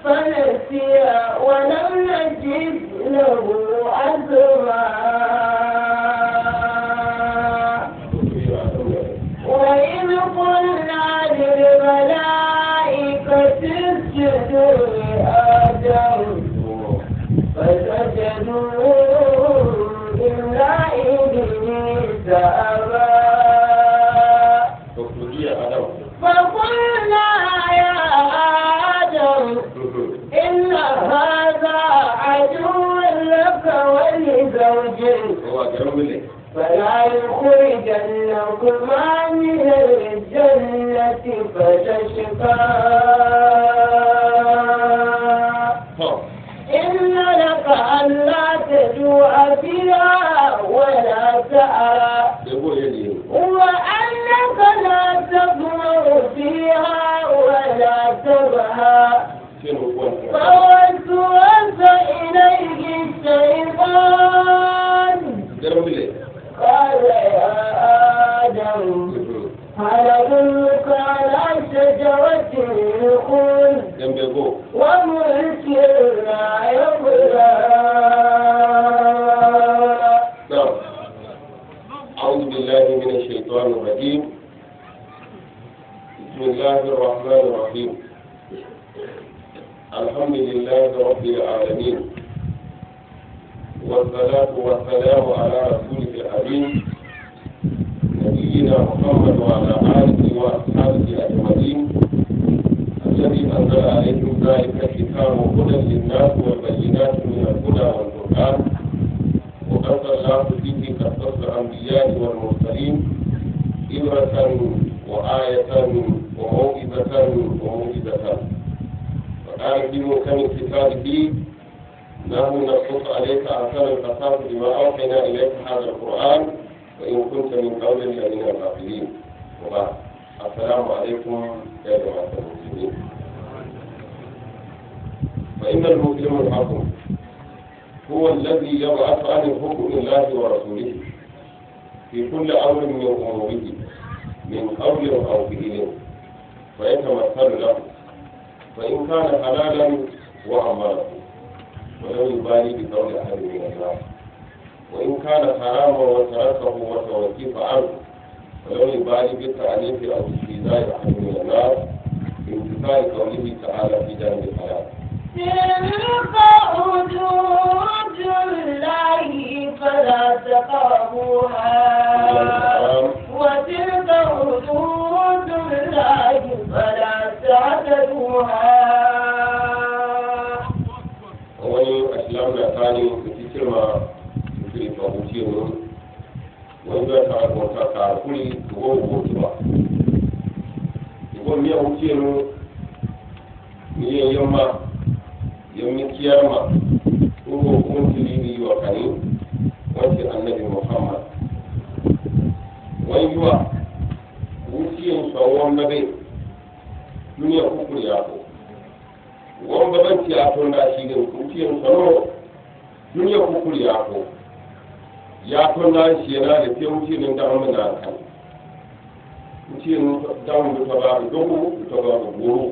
فنسي ولم نجد له عزما وإذ قلنا للملائكة اسجدوا لآدم فسجدوا إلا إبليس أبى فقلنا يا آدم إن هذا عدو لك ولزوجك فلا يخرجنكما من الجنة فتشقى إن لك ألا تجوع فيها ولا تعرى وأنك لا تظمأ فيها ولا تضحى فوسوس إليه الشيطان قال يا آدم هل أدلك على شجرة الخلد وملك لا يبلى أعوذ بالله من الشيطان الرجيم بسم الله الرحمن الرحيم الحمد لله رب العالمين والصلاة والسلام على رسوله الأمين نبينا محمد وعلى آله وأصحابه أجمعين الذي أنزل عليكم ذلك الكتاب هدى للناس وبينات من الهدى والقرآن وأنزل الله فيه قصص الأنبياء والمرسلين عبرة وآية وموعظة وقال في محكم كتابه نحن نقص عليك أحسن القصص بما أوحينا إليك هذا القرآن وإن كنت من قول الذين الغافلين وبعد السلام عليكم يا جماعة المسلمين فإن المسلم الحكم هو الذي يبعث عن حكم الله ورسوله في كل أمر من أموره من قول أو فعل فيتمثل له فإن كان حلالا وأمره ولم يبالي بقول أحد من الناس وإن كان حراما وتركه وتوقف عنه ولم يبالي بالتعنيف أو استيذاء أحد من الناس بامتثال قوله تعالى في جانب الحياة تلك حدود الله فلا تقربوها وتلك حدود الله فلا تعتدوها wani aslam na tsani da cikin ma suke fahuce mu wani zai ta wata karkuri da gobe gobe ba ikon miya huce mu miyan yamma yammi kiyarma ko kun tilini wa kani wani annabi muhammad wani yiwa wuciyin tsawon babe duniya kukuri ya ko wọ́n bẹ́ẹ̀ bẹ́ẹ̀ tí a tó ń da sí ní nkùtì nsọ́nù dúnyẹ̀ kúkúrú yàtọ̀ yàtọ̀ náà ń ṣe náà lè fi nkùtì ní dáhùn mi náà kàn nkùtì ní dáhùn mi tọ́ba ìdókòwò ìtọ́ba ìgbòho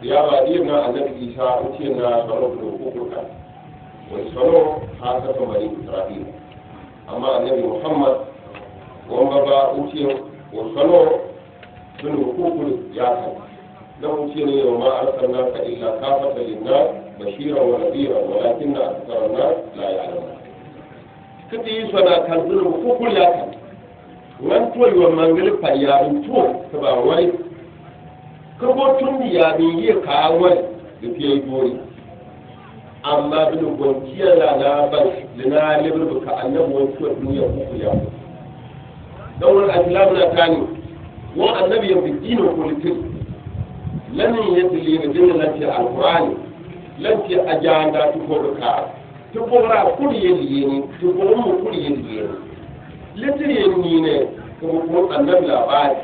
yàrá ìyẹn náà anabi isa nkùtì náà sọ̀rọ̀ fún kúkúrú kan wọ́n sọ̀rọ̀ hàṣà tó bari israel àmà anabi muhammad wọ́n bẹ́ẹ̀ bá nkùtì wọ́n sọ̀rọ̀ fún kúkúrú yàtọ̀. لو كنا وما أرسلناك إلا كافة للناس بشيرا ونذيرا ولكن أكثر الناس لا يعلمون. كتي سنا كنزل فوكل ياكل. وان توي ومانغل فيابن تو تبع واي. كبو تندي يابن يكاول لفي دوري. أما بنو بنتيا لا بس لنا لبر بكأنه وانتو الدنيا فوكل ياكل. دور الأسلام لا تاني. وأن النبي يبدين وكل تلك. لن يدلي من لنتي القرآن لنتي أجاندا تقولك تقولنا كل يديني تقولنا كل يديني لتريني كم النبي لا بعد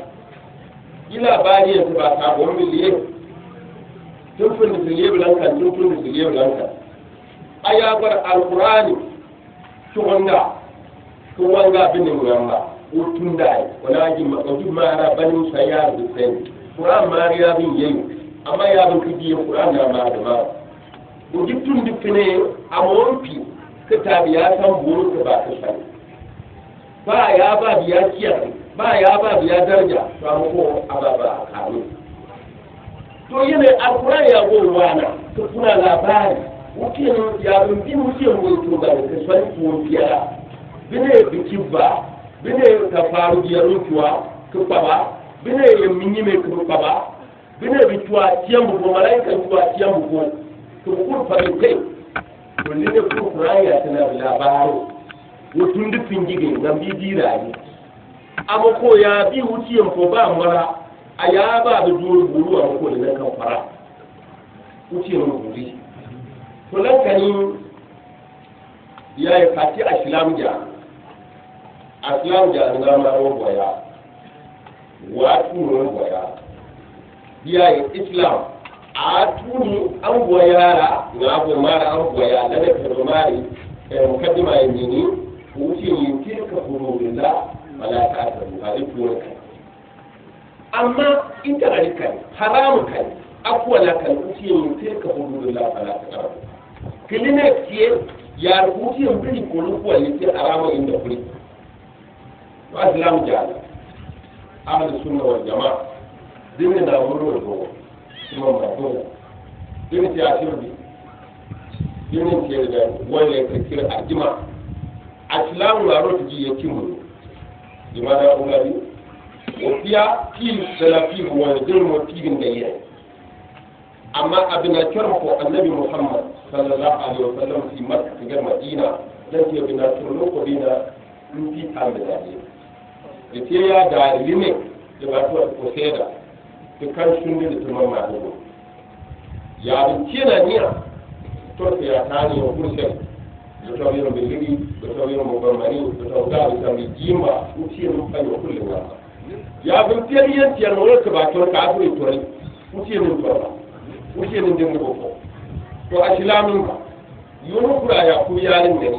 إلى بعد يتبع تابون مليه تنفن مسليه بلانكا تنفن مسليه بلانكا أيابر القرآن تونغا بني مغامبا وتنداي ولكن ما أجب ما أنا بني سيار بسين القرآن ما رياضين يجي amma ya ban kiji Qur'an da ma da ma ujitun dipine amon fi ka biya san buru ka ba ka san ba ya ba biya kiyar ba ya ba biya daraja to amma ko ababa karu to yana alquran ya go wana to kuna labari wukin ya bin bin wukin go to ga ka san ko biya bine bikibba bine ka faru biya rutuwa ka baba bine yaminyi me ka baba bine bitwa tiyambu ko malaika tuwa tiyambu ko to kun farinte to ne ko Qur'an ya tana labari wutun dufin gige nan bi dirayi amma ko ya bi wuciyan ko ba mara a ya ba da duru buru a ko da kan fara wuciyan buri to nan kani ya yi fati aslam ja na ma waya wa tunu waya ya yi islam a tunu an wayara na go mara an waya da da mari mukaddima yini wuce yin tilka hurulillah wala ta'tadu halittu kai amma in ta rika haramu kai akwa la kan wuce yin tilka hurulillah wala ta'tadu kilina kiye ya wuce yin biri ko ko ne ke haramu inda kuri wa islam jala ahli sunna wal jamaa dinne da wuro do kuma ba to dinne ta shirbi dinne ke da wani ka kira ajima asilamu la roti ji yakimu dimana ulari ofiya ki salafi wa dirmo tigin da yayi amma abina kirko annabi Muhammad sallallahu alaihi wasallam fi Makka ga Madina dan ke bina turno ko dina inti amda ne ke ya da lime da ba to ko seda to kan sunni da tumar ma ya bin kina niya to ya tani ko kurse dotaw yero be ligi dotaw yero mo barmani dotaw da tambi jimba uti no fanyo kullu wa ya bin teriyan tiyan no ka ba to ka afu tori uti no to uti no dem ko to asilamin ba yono kura ya ku yarin ne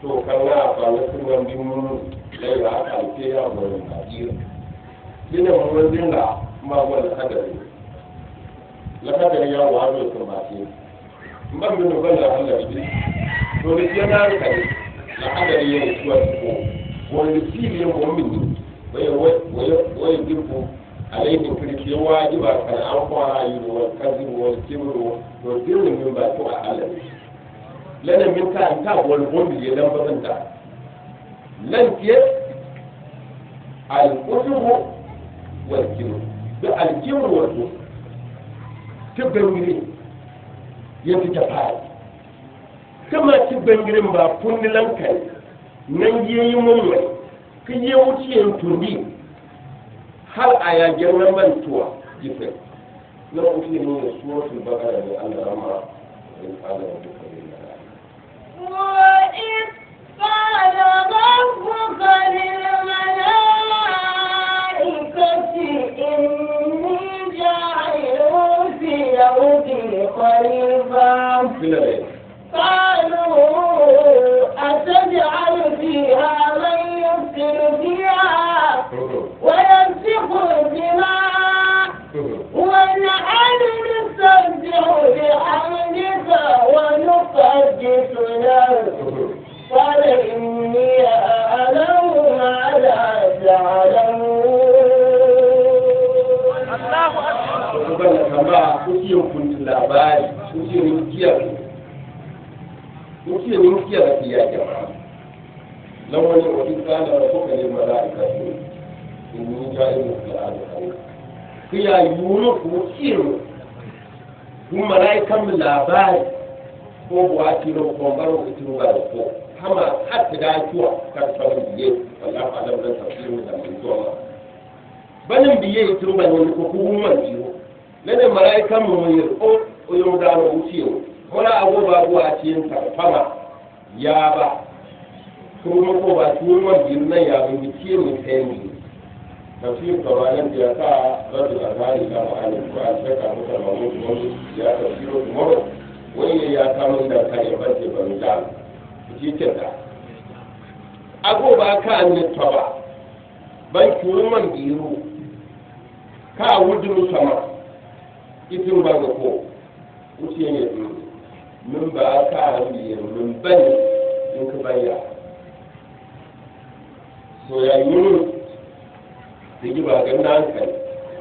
to kana ba na kun bin mun lai ya ka ke ya mo na jira dina mo dinga ma wala hadari la hadari ya wa do ko ba ce ban bin balla Allah bi to ne yana kai la hadari ya tuwa ko wani fili ko min waye girko alaihi kirki wajiba kan an fara yi wa kazi wa kibru to dirin min ba to Allah lana min ka ta wal bombi ya dan bazanta lan ke al usubu wal kibru da al kibru wa to tibbi yanzu ta fara kama ci bangirin ba kundilan kai nan yi mummai kan yi wuciyar turbi har a yagen na mantuwa jife na wuce ne da suratul baqara da Allah rama in qala rabbuka lil malaikati wa in qala rabbuka lil malaikati inni ja'ilun fi ardi khalifa قالوا أتجعل فيها من يفسد فيها ويسفك الدماء ونحن نسبح بحمدك ونقدس له قال إني أعلم ما لا تعلمون. الله أكبر. mutum ne kiya da kiya jama'a nan wani wani kana da kuka ne mala'ika ne in ni ja'ilu fil ardi kiya yuno ku kiro kun mala'ikan labari ko buwa kiro ko baro ku tiro ga ko hama hatta da kiwa ka tsaro biye wallahi alam da tafsirin da mun zuwa banin biye tiro ba ne ko ku mun jiro lalle mala'ikan mu yi o yo da mu ciwo wala abu ba a cikin tarfama ya ba kuma ko ba tuwon girnan ya bin ciye mai sayi tafsir kawalan da ta rabu da zari da ma'ani ko a saka mutar mamu wani ya tafsiro tomorrow wani ya kama da kan ya bace ban da cikin da ago ba ka ne taba ban tuwon giru ka wudu sama itin ba ko wuce ne min ba ka rabi min bane in ka baya so ya yi da giba ga nan kai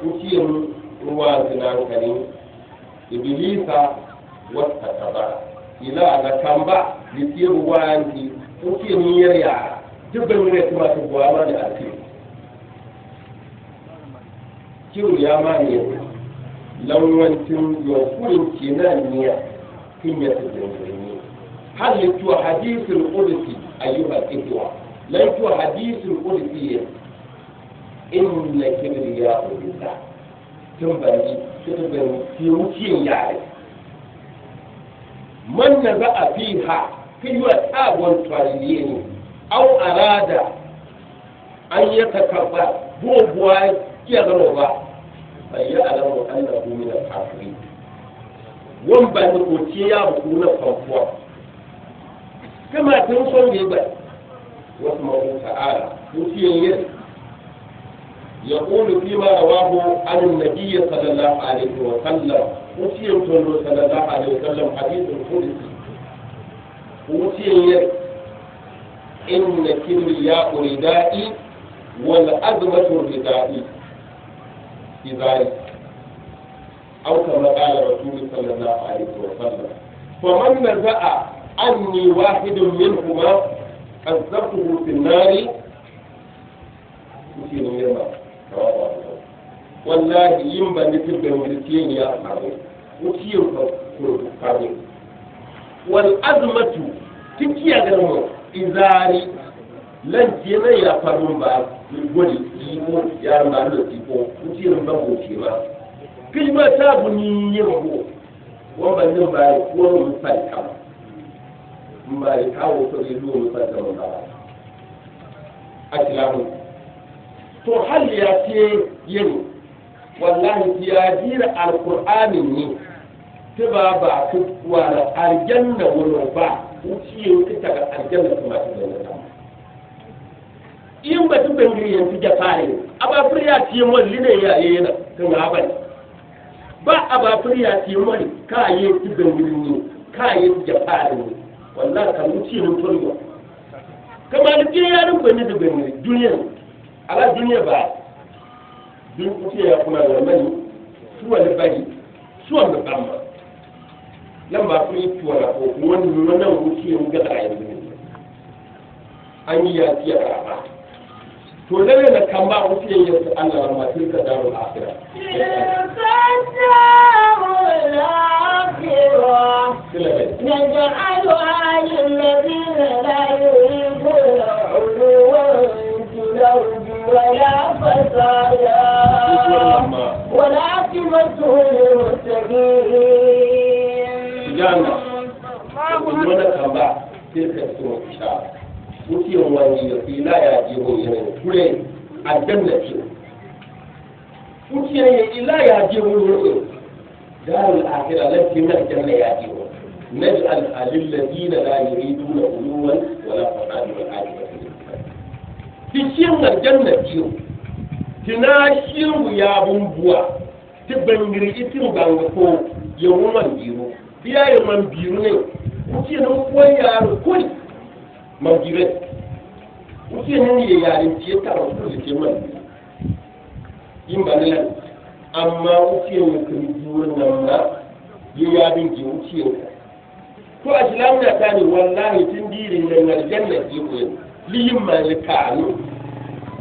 wuce ruwa da nan kai ibilisa wata kaba ila na kamba litiye ruwanti wuce ni yarya dubban ne kuma ta buwa ma da alfi kiru ya ma ne lawancin yokurin kenan ne kin ya tsaye hal litu hadithul qudsi ayyuha al-ikhwa la litu hadithul qudsi inna kibriya billah tun bani tun fi wucin yare man naza fiha fi wa tabon twaliyeni aw arada an yatakabba buwa ya garo ba bai ya alamu annahu min al-kafirin wan ba ni ko ce ya bu na fanfuwa kama tun son bai ba wasu mawun ta'ala mutiyin يقول فيما رواه عن النبي صلى الله عليه وسلم مutiyin صلى الله عليه وسلم حديث القدسي mutiyin إن كبرياء ردائي والأزمة ردائي في ذلك أو كما قال رسول صلى الله عليه وسلم فمن نزع عني واحد منهما قذفته في النار مثل يرمى والله ينبى مثل بمرتين يا أصحابي وكيف فرقابي والأزمة تكي أغرمه izari lanci na ya faru ba gwani iko ya malu iko kucirin ban goce ma kilma ta buni yin go wannan din ba ko mun falka ba ya kawo to yi mun falka ba akilamu to hal ya ce yin wallahi ya jira alqur'anin ne ta ba ku wala aljanna wala ba wuciyin ita ga aljanna kuma ta da in ba tu bangiri yanzu ja fare aba furiya ti molli ne ya yana kan aban ba aba furiya ti molli ka yi tu bangiri ne ka yi ja fare ne wallahi kan wuciyin tolwa kama da ke yarin bane da bangiri duniya ala duniya ba dun kuce ya kuma da mani suwa da bari suwa da bamba nan ba ku yi tuwara ko wannan wuciyar gada yanzu ne an yi yaki a rama to lalle na kan ba wuciyar yanzu Allah ma tilka darul akhirah نجعلها للذين لا يريدون علوا في الأرض ولا فسادا والعاقبة للمتقين jana wanda kan ba sai ka so sha mutiyan wani da fila ya je ho yana kure aljanna ce mutiyan ya ila ya je ho yana darul akhirah lati na aljanna ya je ho naj'al alil ladina la yuriduna uluwan wala fasada wal aqibatu cikin aljanna ce tina shiru ya bumbuwa tibangiri itin banga ko yawman biro biya yi man biyu ne wuce nan kuwa yaro kuri man biyu wuce nan ya yarin ce ta rasu da ke man yin ba nan amma wuce ne kan biyu nan na ya yarin ke wuce ka to a shilamuna ta ne wallahi tun dirin nan aljanna ke koyi liyin malikanu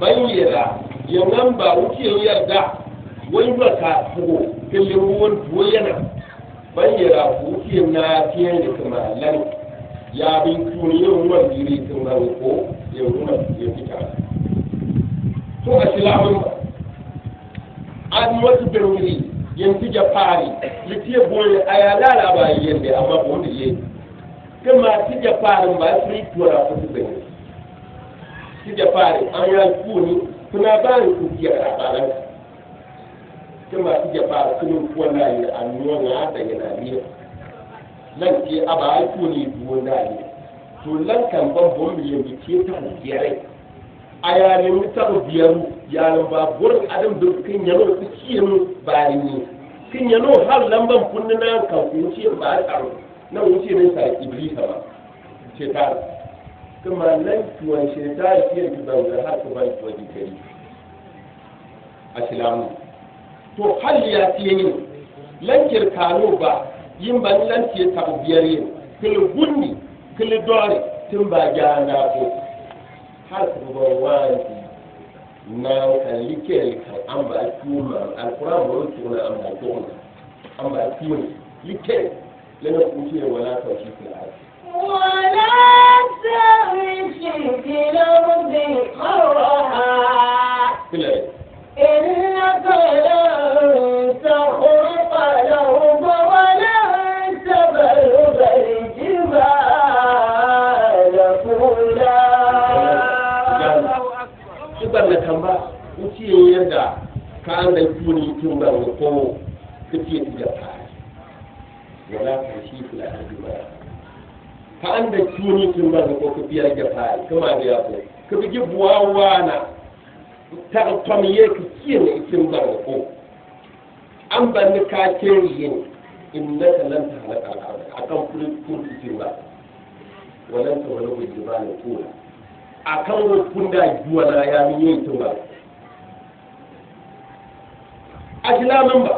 bayyana yannan ba wuce yarda wani ba ka fugo kallin ruwan tuwo yana bayyana kuke na fiye da kamalan ya bin tuni yin ruwan biri tun nan ko ya ruwan ya fita to a shilamun ba an wasu birni yanzu ja fari litiye boye a ya lalaba yadda amma wanda ya kama ti ja farin ba su yi tuwara ko su bai ti ja fari an ya kuni kuna ba ni kuke a rabaran kama su jafa sun kuwa yi a nuna da yana biya nan ke a ba a kuni buwa na ne to lan kan babban miliyan bi ke ta biyar a yanin ta biyar yanin ba burin adam da kan yaro su ciyin bari ne kin yano hal lamban kunna kan wuce ba a tsaro na wuce ne sa iblisa ba shaitan kuma nan tuwon shaitan ke duban da har ku ban tuwa dikari asilamu to hal ya tiye yin lankir kano ba yin ban lantiye tabu biyar yin kili gunni kili dore tun ba gyana ko har ku ban wani na kan like kan an ba tuma alquran ba tuna an ba tuma an ba tuma like lana kuce wala tawshi fil ard ولا تمشي في الأرض مرحا إنك لن تخرق الأرض ولن تبلغ الجبال طولا. Ibar na kan ba, wuce yadda ka an da tuni tun ba ko kace da fara. Wala ka shi fil ard ka an da tuni tun ba ko ka biyar da fara kuma da yako ka bi buwawa na ta tomiye ka kiyaye tun ba ko an ban ka keriye innaka lan tahlaka al-ard akan kun tun ba walan tawallu jibal tula akan kun da juwala ya min yin tun ba ajilamin ba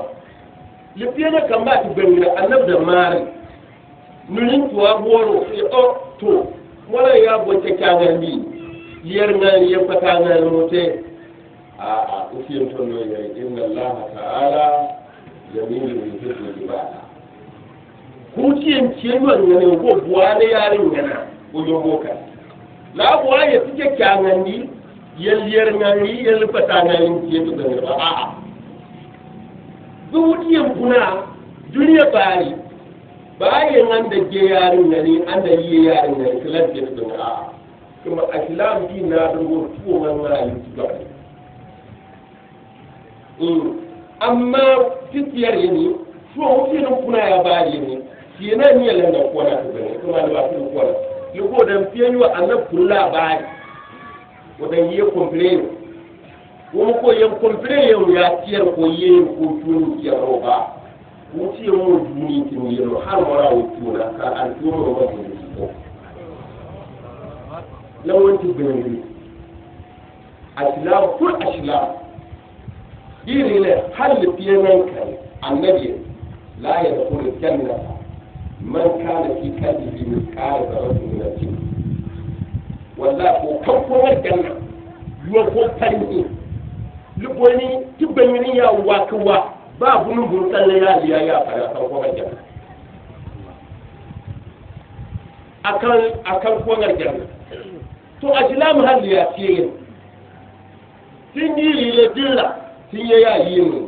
lifiya na kan ba ta gani annab da mari nunin tuwa boro o to wala ya bote kangan bi liyar ngan ya fata ngan mote a ufiyin to no ya inna allah ta'ala jamilul yuhibbul jibala ku ciyen ciyen wannan go buwane yarin yana ko yoboka la buwa ya tike kangan ni yalliyar ngan yal fata ngan ke to da a zuciyan kuna duniya bari bayan an da ke yarin gani an da yi yarin gani kilan ke da a kuma islam din na dubo tuwo man rayu ba amma fitiyar yini so wuce kuna ya bari ne shi na ni yalan da kona ta bane kuma da ba su kona liko da fiye wa annab kullu bari wadan yi complain wani ko yan complain yau ya tiyar ko yi ko tuni ya roba wuce mu duni kin yi har mara wuce na ka an tuno ba ko lawan ti bene aslam kul aslam dini ne hal fiye nan kai annabi la yadkhulu janna man kana fi qalbihi mithqala dharratin min al-jinn walla ko kan ko janna yo ko tani luboni tibani ya wakawa ba bunun burkan ya liya ya fara kan ko janna akan ko janna to aslam hal ya fiye tin yi le dilla tin ya yi ne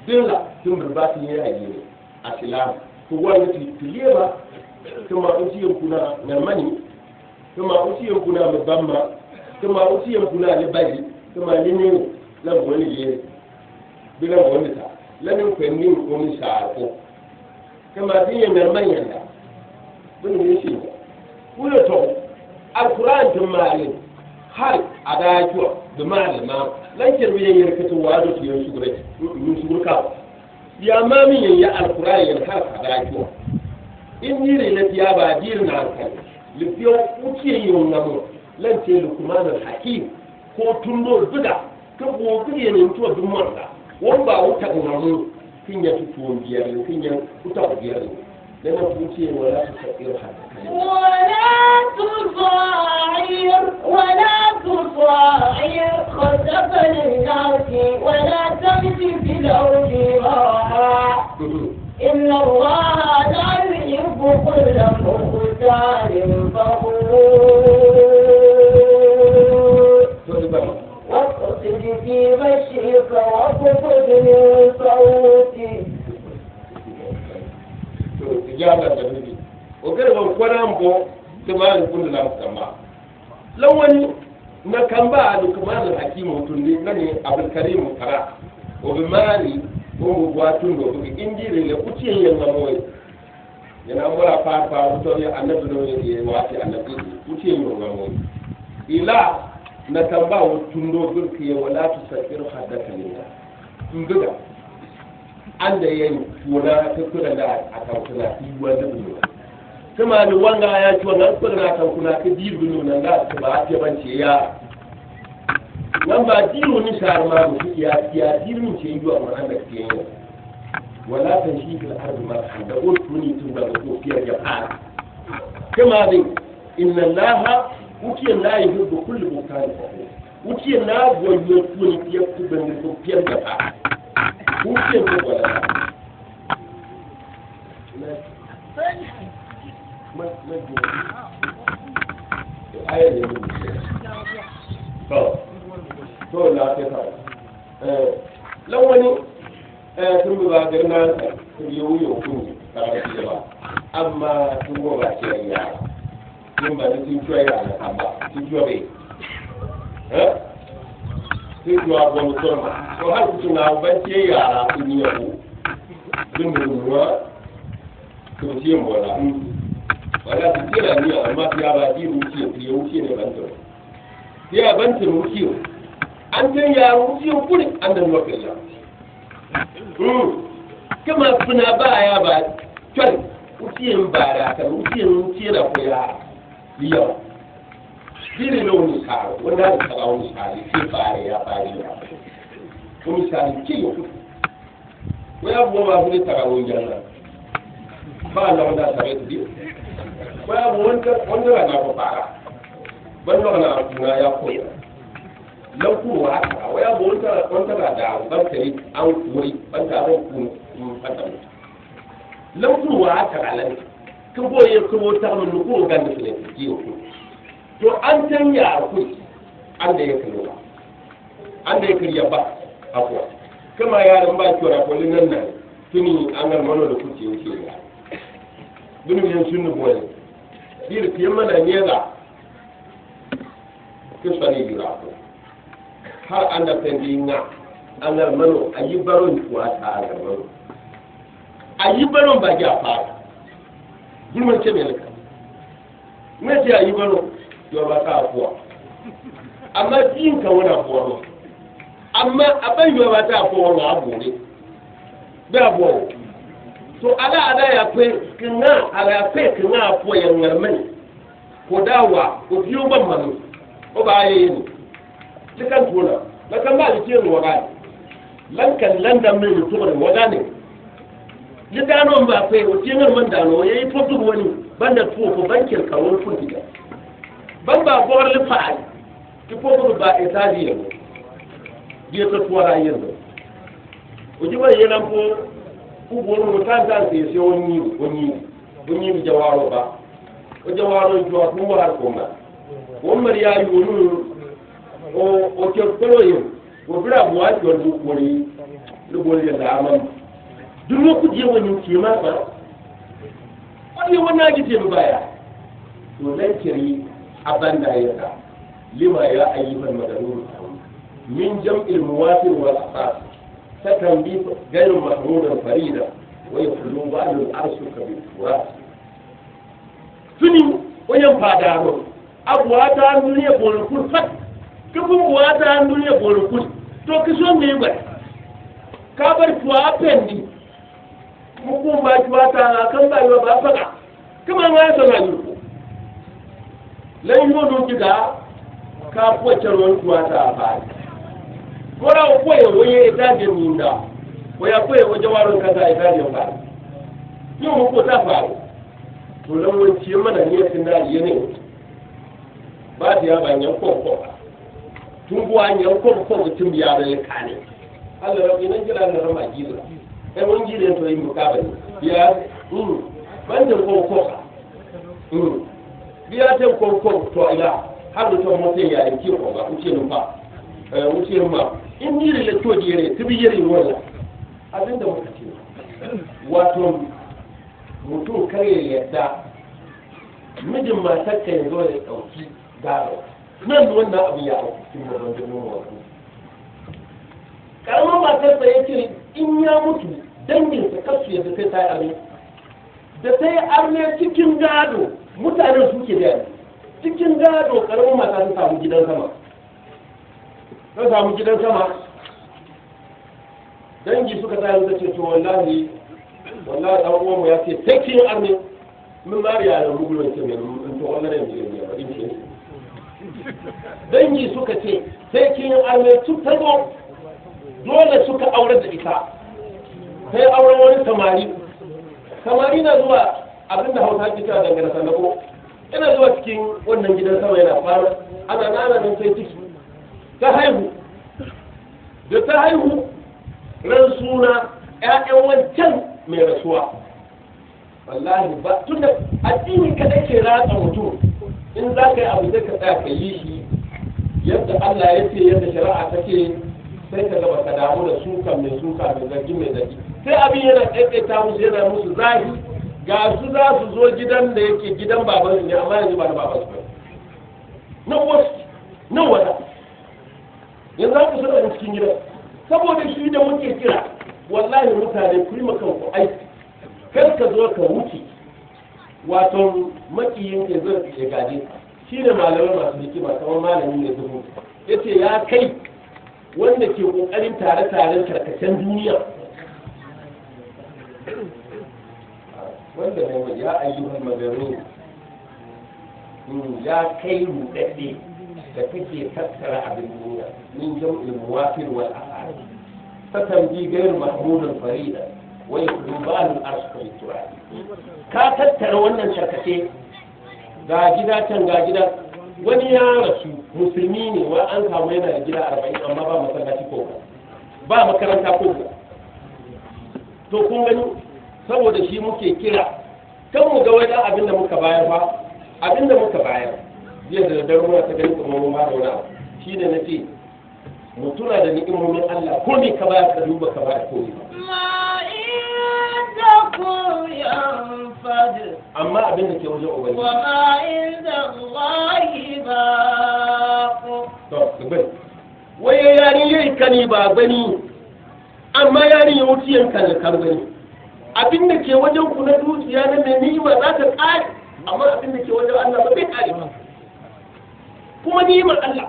dilla tin ba tin ya yi ne aslam to wani tiliyeba kuma usiyen kuna na mani kuma usiyen kuna mabamma kuma usiyen kuna le bari kuma lini la woni ye bila woni ta lanin kwenni ko mi ko kuma tin na mani yanda mun ne shi ko to alquran tun mali har adajo da malama lan kirbi yin yarkatu wado su yin shugure mun shugurka ya mami yin ya alquran yin har adajo in yiri na tiya ba dir na kan lifiyo uke yin namu lan ce lukman alhakim ko tundo duda ka go gide ne to dum wanda won ba wuta namu kin ya tuto biyar kin ya wuta biyar لأن تقولي ولا تسعير حتى ولا تصاعر خسف للناس ولا تمشي في الأرض راحا إن الله لا يحب كل مختال فخور واقصد في مشيك واخفض من صوتك tijara da nufi o gare ban kwana mbo da ma ni kullu lam kamba lawani na kamba da kuma da hakimu tunni nani abul karim kara o bi mari o go watun do bi injire le kuciyen yan namoy yana mura fa to ya annabi do ye wati annabi kuciyen yan namoy ila na kamba o tundo gurki wala tusakir hadatha lillah nguga an da yayi tuna ta kula da akan kuna yi wanda ne kuma ni wanga ya ci wannan kula akan kuna ka dibu nan da ba ta bance ya nan ba diru ni shar ma mu ya diru ce yi wa wannan da ke yi wala tan shi fil ardi ma da utuni tun da ko fiye ya fara kuma dai inna allaha utiya la yuhibbu kulli mukhtalif utiya na goyo tuni fiye ku ban da fiye da fara utiya ko wala to la ta lawani tun ba ga na tun yi kun karatu ba amma tun ba ce ya tun ba tun tuwa ya na ba tun tuwa bai tun tuwa ba mu tsoma to har ku na ban ce yara tun yi ku tun ruwa to ce mu wala wala su kira ni amma ya ba ji ruciya ku ya wuce ne ban to ya ban ta ruciya an tan ya ruciya kuri an da nuwa ya kama funa baya ba kyan ukiyin bara kan ukiyin tira ko ya biyo dire no ni ka wanda ka ga wani sai sai bare ya bare ya ko misali ki yo ko ya bo ma hule ta ga wani janna ba na wanda sai ta biyo ko ya bo wanda na ko fara ban na kuna ya koya lauku wa haka waya bo wanta da ban kai an kuri ban ta ban ku fata lauku wa haka alan kan boye ko ta mun ko ga da ne ji ku to an tanya ku an da yake ba an da yake ya ba akwa kuma yaran ba ki wara ko nan tuni an ga mano da kuce yake ya bunu yin sunu boye dir ki mana ne ga kisani jira ko har an da fendi nga an ga mano ayi baron kuwa ta ga mano ayi baron ba ja fara gulman ce me laka me ce ayi baron yo ba ta kuwa amma din ka wana kuwa amma aban yo ba ta kuwa na abu ne da bo to ala ya kwe kinga ala kwe kinga kuwa yan ngarmani ko dawa ko biyo ban mano o ba yi ni cikin tona na kan ba jike ne waga lankan landan mai mutum da waga ne ji gano ba kai o cikin man da no yayi fotu wani banda tuwo ko bankin kawon kun diga ban ba bor le fa ki fotu ba etaji ne je to tuwara yanzu o ji ba yana ko ku boro mutan ta sai wani jawaro ba o jawaro jo ku war ko ma wannan ya yi wani o ke koloyin o bira buwa ki wani kuri lubori da aman duk ku je wani ke ma ba wani wannan ji te baya to dan kiri abanda ya ta lima ya ayyuhan madarur min jam'il muwatir wal asas takan bi gairu mahmudan farida wa yaqulu ba'd al-arsu kabir wa tuni wayan fadaro abuwa ta duniya bolukul fat kafin buwa ta duniya bolukul to kiso me ba ka bar tuwa pendi muku ba tuwa ta kan ba yo ba faga kuma ma so na yi lan yo do kiga ka po charon tuwa ta ba kora o ko yo ye ta de minda ko ya ko yo jawaron ka ta ita de ba yo muku ta fa to lan wanci mana ne tin da yene ba ta ya banyan kokko tun buwa yan kokko mutum ya da kane Allah rabbi nan jira na rama gizo sai mun gide to yi mukabali ya ban da kokko biya ta kokko to ila har da to mutum ya yi ko ba kuce nun fa wuce ma in ni le to dire tibiyere wala abinda muka ce wato mutum kare yadda mijin matar ka yanzu ya dauki gado nan wannan abu ya auku cikin babban jirgin wasu karamar matarsa ya ce in ya mutu danginsa kasu yadda sai ta yi arme da ta yi arme cikin gado mutanen suke da yanzu cikin gado karamar mata ta samu gidan sama dangi suka ta yanzu ce to wallahi dan uwanmu ya ce sai kin arme min mariya da rubulun ce mai in to wannan ne ne ba in ce dangi suka ce sai kin arme su tago dole suka aure da ita sai auren wani samari na zuwa abinda Hausa ke cewa dangane sanako ina zuwa cikin wannan gidan sama yana fara ana nan sai ciki ta haihu da ta haihu ran suna ƴaƴan wancan mai rasuwa wallahi ba tunda addini kada ke ratsa mutum in za ka yi abu zai ka tsaya ka yi shi yadda Allah ya ce yadda shari'a take sai ka gaba ka damu da suka mai zargi sai abin yana tsaitsaita musu yana musu zahi ga su za su zo gidan da yake gidan baban ne amma yanzu ba na baban su na wasu na wada yanzu za ku sanar da cikin gidan saboda shi da muke kira wallahi mutane ku yi kanku aiki kar ka zo ka wuce wato makiyin ke zai ya gaje shi ne malamai masu hikima kamar malami ne zubu ya ce ya kai wanda ke kokarin tare-taren karkashin duniya wanda ne ya ayyukan magaru ya kai rudadde da kake tattara abin duniya min jam'il muwafir wal ahad fatamji ghayr mahmudun farida wa yaqbal al arsh fi turab ka tattara wannan sharkace ga gida can ga gida wani ya rasu musulmi ne wa an samu yana da gida 40 amma ba masallaci ko ba makaranta ko to kun gani saboda shi muke kira kan mu ga wani abin da muka bayar ba abin da muka bayar jiya da daruwa ta gani kuma mun ba da wani abu shine nace mu tuna da ni'imomin Allah ko me ka bayar ka duba ka bayar ko ne ma indakum yanfad amma abin da ke wajen ubangiji wa ma inda Allahi baq to bai waye yani yayi kani ba gani amma yani ya wuce yankan kan gani abin da ke wajen ku na dukiya na mai ni'ima za ta ƙare amma abin da ke wajen Allah ba zai ƙare ba kuma ni'imar Allah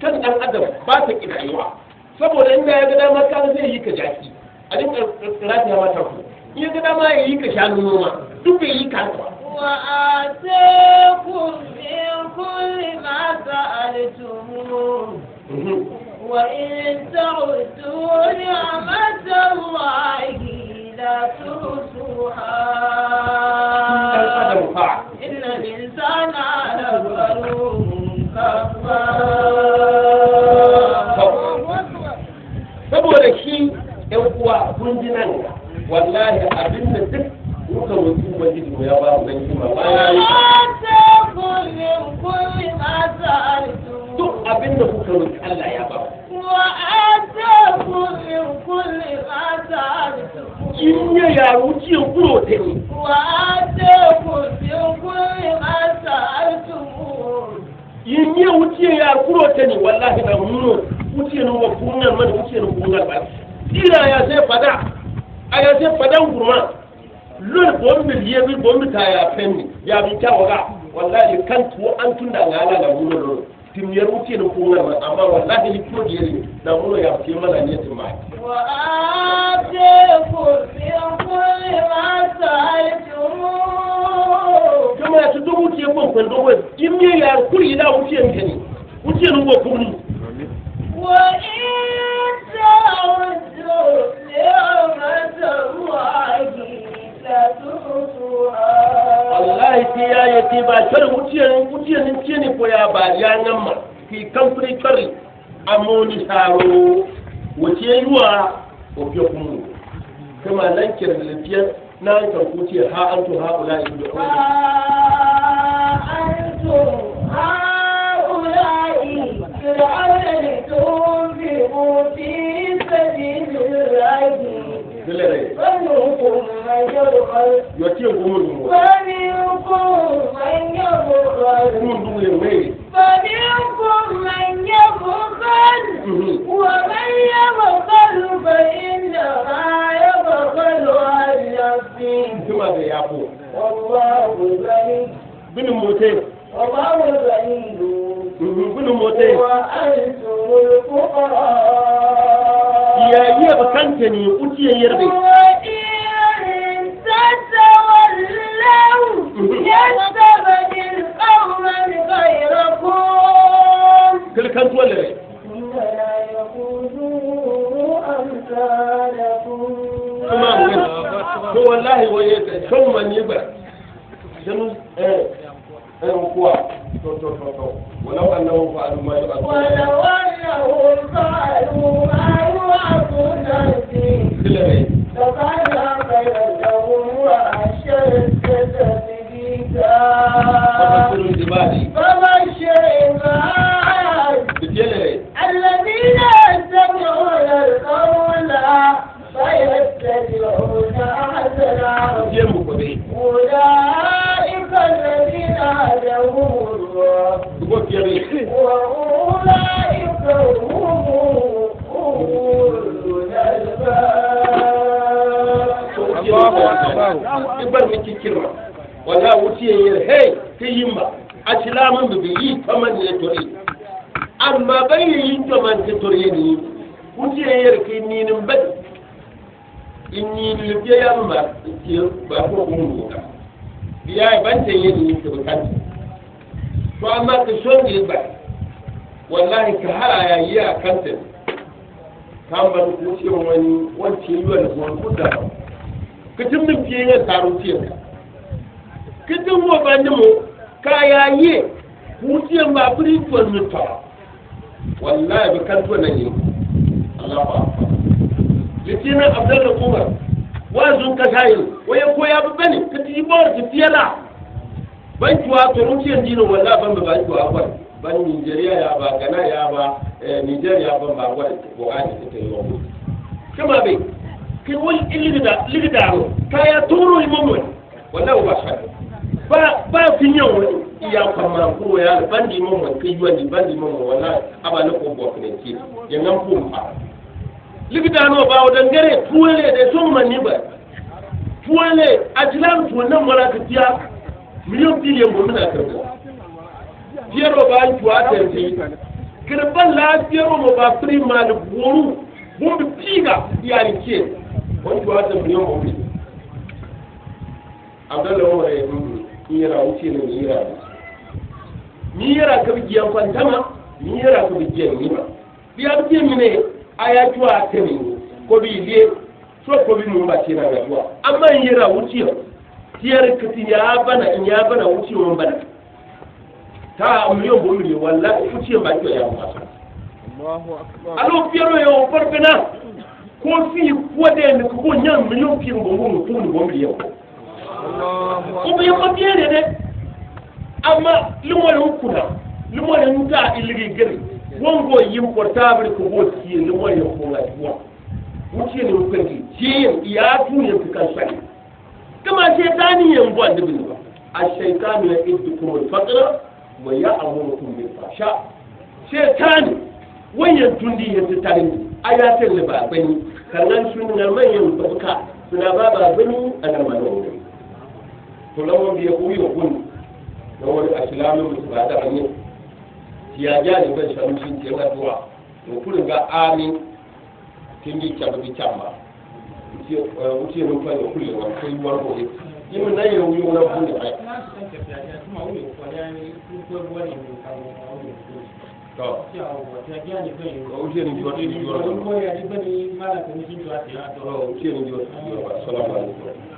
kan ɗan adam ba ta ƙidayuwa saboda inda ya ga dama kan zai yi ka jaki a dinka tsirati ya mata ku in ya ga dama ya yi ka shanu noma duk bai yi ka ba wa atakum min kulli ma sa'altum wa in ta'udu ni'matallahi لا ترسوها إن الإنسان لظلوم saboda shi ‘yan uwa kun ji nan wallahi abin da duk muka roƙi ubangiji mu ya ba mu dan kima bayan duk abin da kuka roƙi Allah ya ba in ya yaro cikin kuro ta ne in ya wuce ya kuro ta ne wallahi da muno wuce ne wa kunan mana wuce ne kunan ba ira ya sai fada a ya sai fadan gurma lol bombi ya bi bombi ta ya fenni ya bi ta waga wallahi kan tuwo an tunda ngala da muno lol tim ya wuce ne kunan ma amma wallahi ni ko jeri da muno ya fi mana ne tim ma wa atiku fi kulli ma sa'altum kama ya tudo wuce bon kon do wai in ne ya kuri da wuce ne ne wuce ne wo kuri wa in ta'udu ni'matallahi la tuhsuha wallahi ti ya yati ba kar wuce ne ko ya ba ya nan ma ki kamfani kari amoni saro wuce yuwa ko biyo kuma kama nan kiran lafiyar na kan kuce ha antu ha ula ibu da أنتم هؤلاء فرعون تنفقوا في سبيل الله فمنكم من يبخل ومنكم من يبخل ومن يبخل فإنما يبخل عن نفسه والله غني bin mote والله غني bin mote وأنتم الفقراء ya yi bakanta ne uciyen yarda وإن يستبدل قوما غيركم كل كان تولي ثم لا يكونوا أمثالكم ko wallahi waye kan man yiba dan kuwa to walau annahu fa'alu ma yu'adun ولو أنهم فعلوا ما يوعظون به لكان خيرا لهم وأشد تثبيتا فبشر عباد الذين يستمعون القول فيتبعون أحسنه أولئك الذين هداهم الله وأولئك هم أولو الألباب. ibar miki kirma wala wuce yin hey kiyima asilaman bi yi faman ne tori amma bai yi to man ke tori ni wuce yin kinin ba inni libiya yamma ke ba ko mun ka biya ban ta yin ni ke kan to amma ka so ne ba wallahi ka haya yi a kanta kan ban ku ce wani wance yi wani ko da kitin min fiye yin taron fiye kitin mo ba ni mo kaya yi hutiyar ba firi tuwar mutu wallahi ba kan tuwa nan yi Allah ba litinin abdalla umar wazun kasa yin waye koya ba bane ka ti bawar ki fiyala ban tuwa to hutiyar dino wallahi ban ba tuwa ba ban Nigeria ya ba Ghana ya ba Nigeria ban ba gwada ko aji ta yi wa kuma bai kai wani ligidaro kaya turo imamu wallahi ba shi ba fi yan wani iya kwamma ko ya bandi imamu kai wani bandi imamu wallahi aba na ko bo ne ki yannan pumpa ligidaro ba wadan gare tuwele da son manni ba tuwele ajilan tuwannan mara ka tiya miliyan biliyan gomina karbo fiyaro ba an tuwa ta yi kirban lafiyaro mo ba prima da goro bumbi piga iyali ke wani tuwa ta miliyan gobe abdalla umar ya dubu in yara wuce ne ni yara ka bigiyan fantama ni yara ka bigiyan nima biya bigiyan mine a ya tuwa ta ne ko bi ile so ko bi mun ba ce na tuwa amma in yara wuce tiyar ka ti ya bana wuce mun bana ta miliyan gobe ne wallahi wuce ba ki ya ba Allahu akbar alo fiyaro yo farfena ko fi wade ne ko nyam miliyon fi ngongo mu tuni bo miliyon ko be ko biere de amma lumole hukuna lumole nta iligi gari wongo yim portable ko bo ti lumole ko la tuwa wuce ne ko kanki je ya tuni fi kan sai kama shaytani yan bo annabi ba ash-shaytanu ya'idukum al-faqra wa ya'murukum bil fahsha shaytani wayan tundi yanzu tarin ayatul libabani kannan sunan manyan babuka suna baba bani a nan wani to lawon biya ko yi kun da wani islamin musu ba da hanyar ya ja ne ban shamshin ke watuwa to kun ga amin kin yi kyabu kyamba wuce mun fa da kullu wa kai war ko yi mun nan yau yau na kun da ai to wuce ni jiwa ko ya ni bani mala kan jin jiwa ta to wuce ni jiwa assalamu alaikum